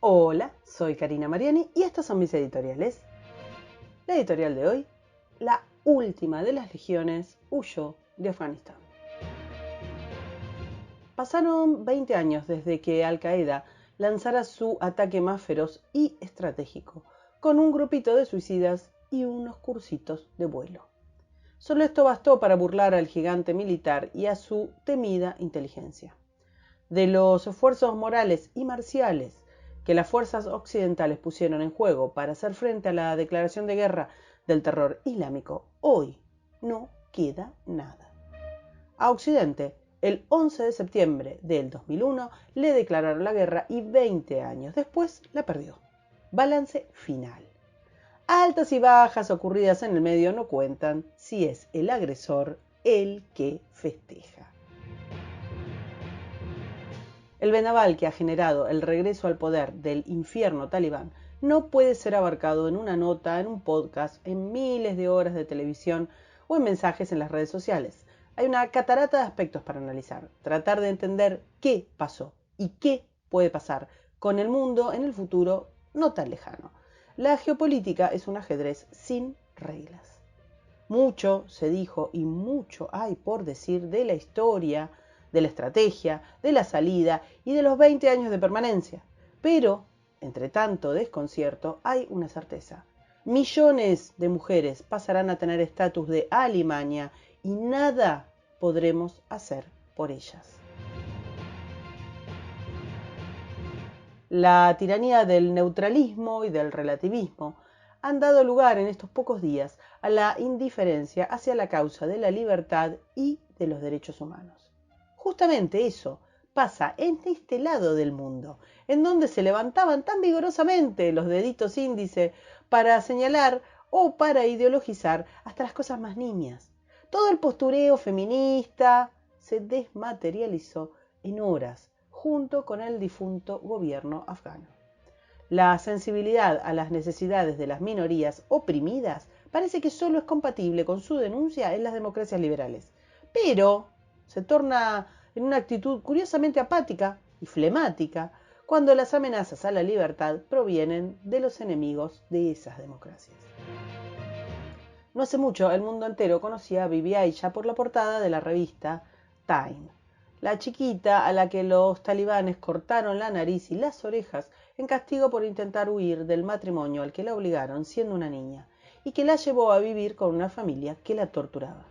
Hola, soy Karina Mariani y estas son mis editoriales. La editorial de hoy, la última de las legiones huyó de Afganistán. Pasaron 20 años desde que Al-Qaeda lanzara su ataque más feroz y estratégico, con un grupito de suicidas y unos cursitos de vuelo. Solo esto bastó para burlar al gigante militar y a su temida inteligencia. De los esfuerzos morales y marciales que las fuerzas occidentales pusieron en juego para hacer frente a la declaración de guerra del terror islámico, hoy no queda nada. A Occidente, el 11 de septiembre del 2001, le declararon la guerra y 20 años después la perdió. Balance final. Altas y bajas ocurridas en el medio no cuentan si es el agresor el que festeja. El vendaval que ha generado el regreso al poder del infierno talibán no puede ser abarcado en una nota, en un podcast, en miles de horas de televisión o en mensajes en las redes sociales. Hay una catarata de aspectos para analizar, tratar de entender qué pasó y qué puede pasar con el mundo en el futuro no tan lejano. La geopolítica es un ajedrez sin reglas. Mucho se dijo y mucho hay por decir de la historia, de la estrategia, de la salida y de los 20 años de permanencia. Pero, entre tanto desconcierto, hay una certeza. Millones de mujeres pasarán a tener estatus de alimaña y nada podremos hacer por ellas. La tiranía del neutralismo y del relativismo han dado lugar en estos pocos días a la indiferencia hacia la causa de la libertad y de los derechos humanos. Justamente eso pasa en este lado del mundo, en donde se levantaban tan vigorosamente los deditos índice para señalar o para ideologizar hasta las cosas más niñas. Todo el postureo feminista se desmaterializó en horas, junto con el difunto gobierno afgano. La sensibilidad a las necesidades de las minorías oprimidas parece que solo es compatible con su denuncia en las democracias liberales, pero se torna en una actitud curiosamente apática y flemática cuando las amenazas a la libertad provienen de los enemigos de esas democracias. No hace mucho el mundo entero conocía a Bibi Aisha por la portada de la revista Time, la chiquita a la que los talibanes cortaron la nariz y las orejas en castigo por intentar huir del matrimonio al que la obligaron siendo una niña y que la llevó a vivir con una familia que la torturaba.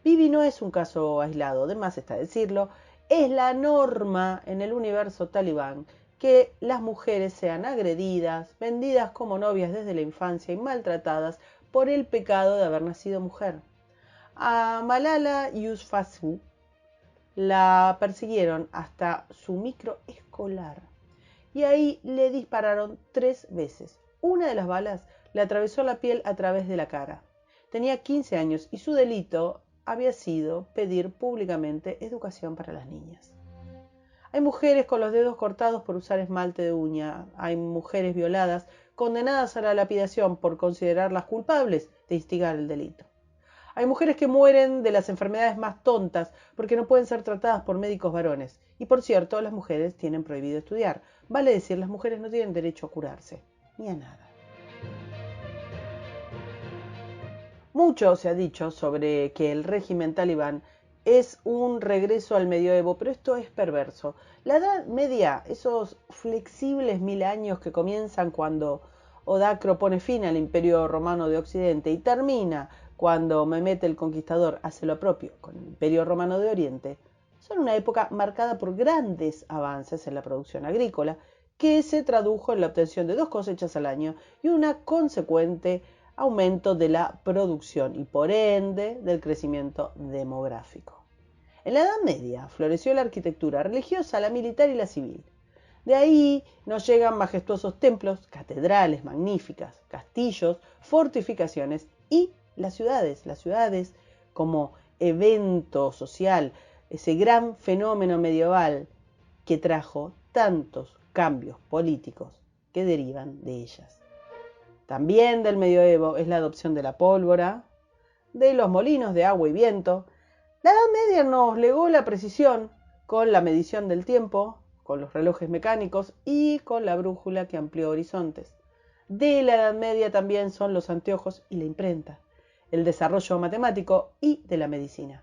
Bibi no es un caso aislado, de más está decirlo, es la norma en el universo talibán que las mujeres sean agredidas, vendidas como novias desde la infancia y maltratadas por el pecado de haber nacido mujer. A Malala Yousafzai la persiguieron hasta su microescolar y ahí le dispararon 3 veces. Una de las balas le atravesó la piel a través de la cara. Tenía 15 años y su delito había sido pedir públicamente educación para las niñas. Hay mujeres con los dedos cortados por usar esmalte de uña. Hay mujeres violadas condenadas a la lapidación por considerarlas culpables de instigar el delito. Hay mujeres que mueren de las enfermedades más tontas porque no pueden ser tratadas por médicos varones. Y por cierto, las mujeres tienen prohibido estudiar. Vale decir, las mujeres no tienen derecho a curarse, ni a nada. Mucho se ha dicho sobre que el régimen talibán es un regreso al medioevo, pero esto es perverso. La Edad Media, esos flexibles 1000 años que comienzan cuando Odacro pone fin al Imperio Romano de Occidente y termina cuando Mehmet el Conquistador hace lo propio con el Imperio Romano de Oriente, son una época marcada por grandes avances en la producción agrícola, que se tradujo en la obtención de 2 cosechas al año y una consecuente aumento de la producción y por ende del crecimiento demográfico. En la Edad Media floreció la arquitectura religiosa, la militar y la civil. De ahí nos llegan majestuosos templos, catedrales magníficas, castillos, fortificaciones y las ciudades como evento social, ese gran fenómeno medieval que trajo tantos cambios políticos que derivan de ellas. También del medioevo es la adopción de la pólvora, de los molinos de agua y viento. La Edad Media nos legó la precisión con la medición del tiempo, con los relojes mecánicos y con la brújula que amplió horizontes. De la Edad Media también son los anteojos y la imprenta, el desarrollo matemático y de la medicina.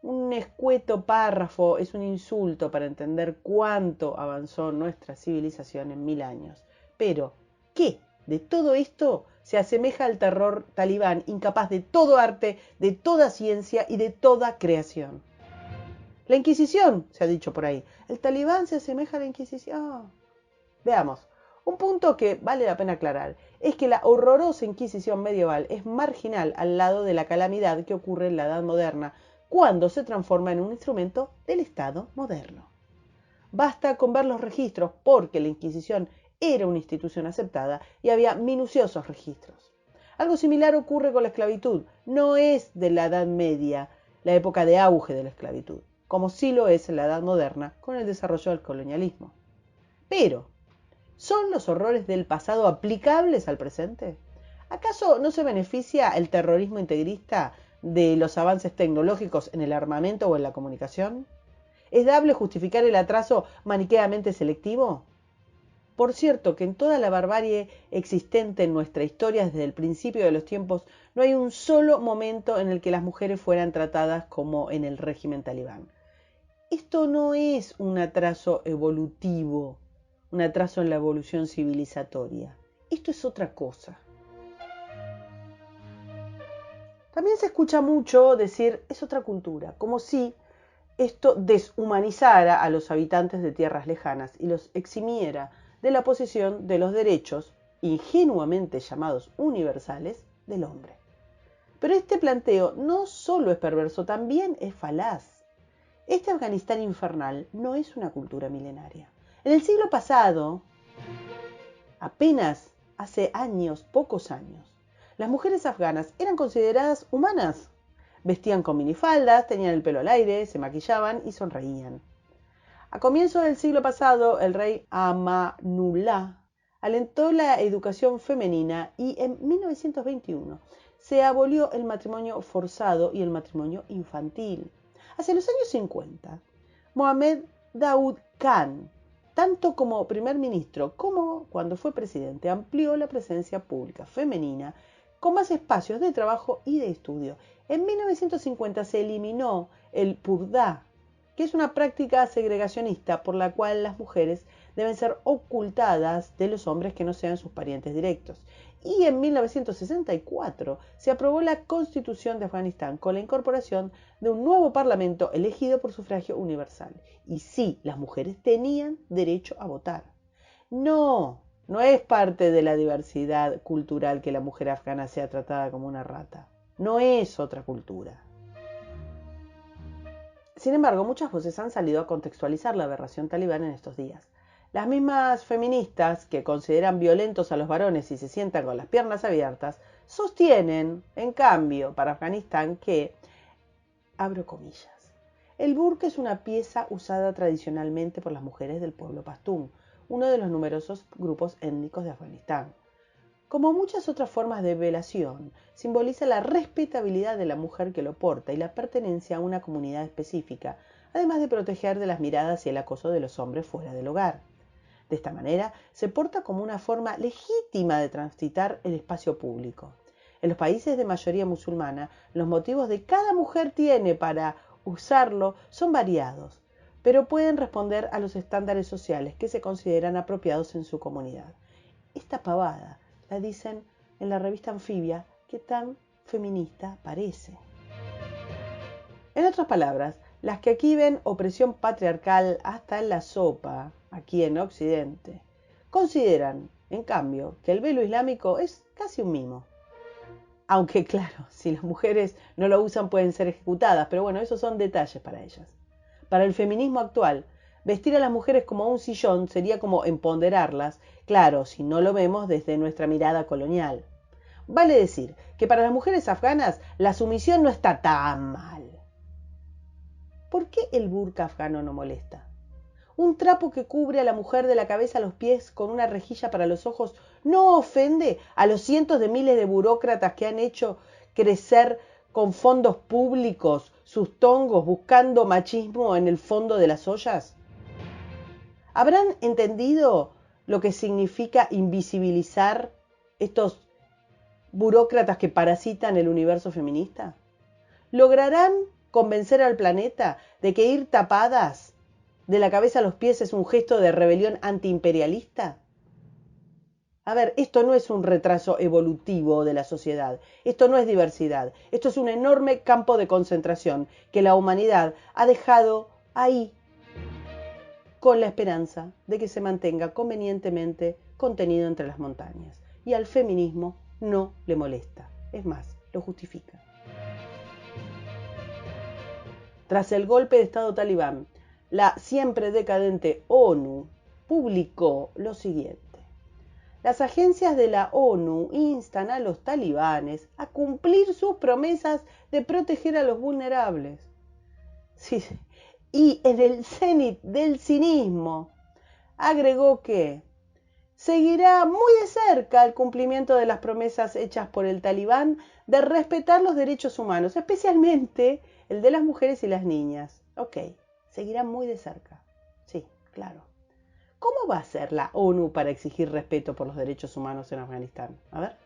Un escueto párrafo es un insulto para entender cuánto avanzó nuestra civilización en 1000 años. Pero, ¿qué de todo esto se asemeja al terror talibán, incapaz de todo arte, de toda ciencia y de toda creación? La Inquisición, se ha dicho por ahí. ¿El talibán se asemeja a la Inquisición? Veamos. Un punto que vale la pena aclarar es que la horrorosa Inquisición medieval es marginal al lado de la calamidad que ocurre en la Edad Moderna cuando se transforma en un instrumento del Estado moderno. Basta con ver los registros porque la Inquisición era una institución aceptada y había minuciosos registros. Algo similar ocurre con la esclavitud. No es de la Edad Media la época de auge de la esclavitud, como sí lo es en la Edad Moderna con el desarrollo del colonialismo. Pero, ¿son los horrores del pasado aplicables al presente? ¿Acaso no se beneficia el terrorismo integrista de los avances tecnológicos en el armamento o en la comunicación? ¿Es dable justificar el atraso maniqueamente selectivo? Por cierto, que en toda la barbarie existente en nuestra historia desde el principio de los tiempos, no hay un solo momento en el que las mujeres fueran tratadas como en el régimen talibán. Esto no es un atraso evolutivo, un atraso en la evolución civilizatoria. Esto es otra cosa. También se escucha mucho decir es otra cultura, como si esto deshumanizara a los habitantes de tierras lejanas y los eximiera de la posesión de los derechos, ingenuamente llamados universales, del hombre. Pero este planteo no solo es perverso, también es falaz. Este Afganistán infernal no es una cultura milenaria. En el siglo pasado, apenas hace años, pocos años, las mujeres afganas eran consideradas humanas. Vestían con minifaldas, tenían el pelo al aire, se maquillaban y sonreían. A comienzos del siglo pasado, el rey Amanullah alentó la educación femenina y en 1921 se abolió el matrimonio forzado y el matrimonio infantil. Hacia los años 50, Mohammed Daoud Khan, tanto como primer ministro como cuando fue presidente, amplió la presencia pública femenina con más espacios de trabajo y de estudio. En 1950 se eliminó el purdá, que es una práctica segregacionista por la cual las mujeres deben ser ocultadas de los hombres que no sean sus parientes directos. Y en 1964 se aprobó la Constitución de Afganistán con la incorporación de un nuevo parlamento elegido por sufragio universal. Y sí, las mujeres tenían derecho a votar. No es parte de la diversidad cultural que la mujer afgana sea tratada como una rata. No es otra cultura. Sin embargo, muchas voces han salido a contextualizar la aberración talibán en estos días. Las mismas feministas que consideran violentos a los varones y se sientan con las piernas abiertas, sostienen, en cambio, para Afganistán que, abro comillas, el burka es una pieza usada tradicionalmente por las mujeres del pueblo pastún, uno de los numerosos grupos étnicos de Afganistán. Como muchas otras formas de velación, simboliza la respetabilidad de la mujer que lo porta y la pertenencia a una comunidad específica, además de proteger de las miradas y el acoso de los hombres fuera del hogar. De esta manera, se porta como una forma legítima de transitar el espacio público. En los países de mayoría musulmana, los motivos de cada mujer tiene para usarlo son variados, pero pueden responder a los estándares sociales que se consideran apropiados en su comunidad. Esta pavada la dicen en la revista Anfibia, que tan feminista parece. En otras palabras, las que aquí ven opresión patriarcal hasta en la sopa, aquí en Occidente, consideran, en cambio, que el velo islámico es casi un mimo. Aunque claro, si las mujeres no lo usan pueden ser ejecutadas, pero bueno, esos son detalles para ellas. Para el feminismo actual, vestir a las mujeres como un sillón sería como empoderarlas, claro, si no lo vemos desde nuestra mirada colonial. Vale decir que para las mujeres afganas la sumisión no está tan mal. ¿Por qué el burka afgano no molesta? Un trapo que cubre a la mujer de la cabeza a los pies con una rejilla para los ojos no ofende a los cientos de miles de burócratas que han hecho crecer con fondos públicos sus tongos buscando machismo en el fondo de las ollas. ¿Habrán entendido lo que significa invisibilizar estos burócratas que parasitan el universo feminista? ¿Lograrán convencer al planeta de que ir tapadas de la cabeza a los pies es un gesto de rebelión antiimperialista? A ver, esto no es un retraso evolutivo de la sociedad, esto no es diversidad, esto es un enorme campo de concentración que la humanidad ha dejado ahí con la esperanza de que se mantenga convenientemente contenido entre las montañas. Y al feminismo no le molesta, es más, lo justifica. Tras el golpe de Estado talibán, la siempre decadente ONU publicó lo siguiente. Las agencias de la ONU instan a los talibanes a cumplir sus promesas de proteger a los vulnerables. Sí, y en el cenit del cinismo agregó que seguirá muy de cerca el cumplimiento de las promesas hechas por el talibán de respetar los derechos humanos, especialmente el de las mujeres y las niñas. Ok, seguirá muy de cerca. Sí, claro. ¿Cómo va a ser la ONU para exigir respeto por los derechos humanos en Afganistán? A ver.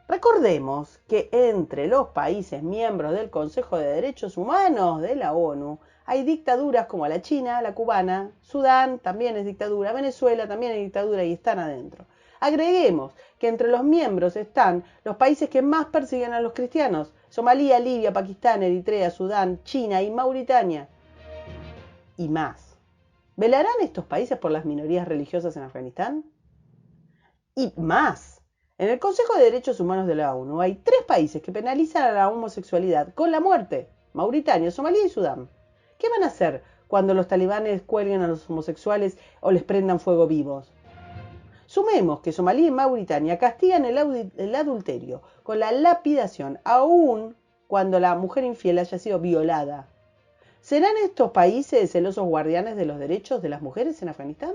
Recordemos que entre los países miembros del Consejo de Derechos Humanos de la ONU hay dictaduras como la China, la cubana, Sudán también es dictadura, Venezuela también es dictadura y están adentro. Agreguemos que entre los miembros están los países que más persiguen a los cristianos: Somalia, Libia, Pakistán, Eritrea, Sudán, China y Mauritania. Y más. ¿Velarán estos países por las minorías religiosas en Afganistán? Y más. En el Consejo de Derechos Humanos de la ONU hay 3 países que penalizan a la homosexualidad con la muerte: Mauritania, Somalia y Sudán. ¿Qué van a hacer cuando los talibanes cuelguen a los homosexuales o les prendan fuego vivos? Sumemos que Somalia y Mauritania castigan el adulterio con la lapidación, aun cuando la mujer infiel haya sido violada. ¿Serán estos países celosos guardianes de los derechos de las mujeres en Afganistán?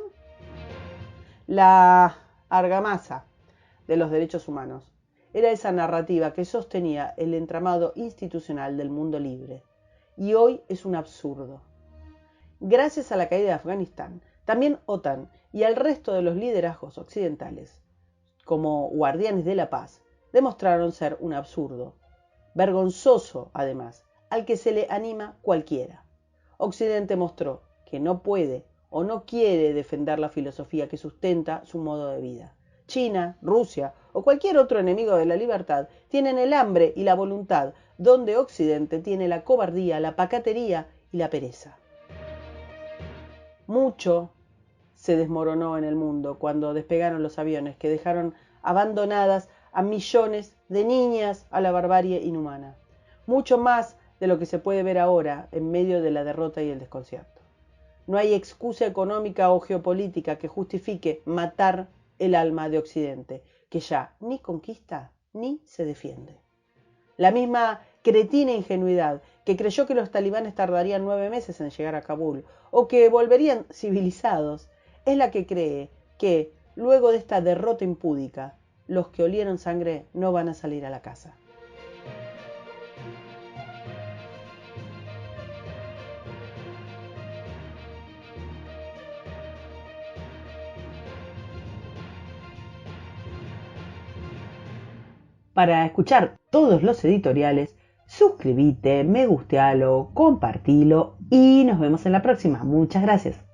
La argamasa de los derechos humanos era esa narrativa que sostenía el entramado institucional del mundo libre. Y hoy es un absurdo. Gracias a la caída de Afganistán, también OTAN y el resto de los liderazgos occidentales, como guardianes de la paz, demostraron ser un absurdo, vergonzoso además, al que se le anima cualquiera. Occidente mostró que no puede o no quiere defender la filosofía que sustenta su modo de vida. China, Rusia o cualquier otro enemigo de la libertad tienen el hambre y la voluntad, donde Occidente tiene la cobardía, la pacatería y la pereza. Mucho se desmoronó en el mundo cuando despegaron los aviones que dejaron abandonadas a millones de niñas a la barbarie inhumana. Mucho más de lo que se puede ver ahora en medio de la derrota y el desconcierto. No hay excusa económica o geopolítica que justifique matar el alma de Occidente, que ya ni conquista ni se defiende. La misma cretina ingenuidad que creyó que los talibanes tardarían 9 meses en llegar a Kabul o que volverían civilizados es la que cree que, luego de esta derrota impúdica, los que olieron sangre no van a salir a la casa. Para escuchar todos los editoriales, suscríbete, me gustealo, compartilo y nos vemos en la próxima. Muchas gracias.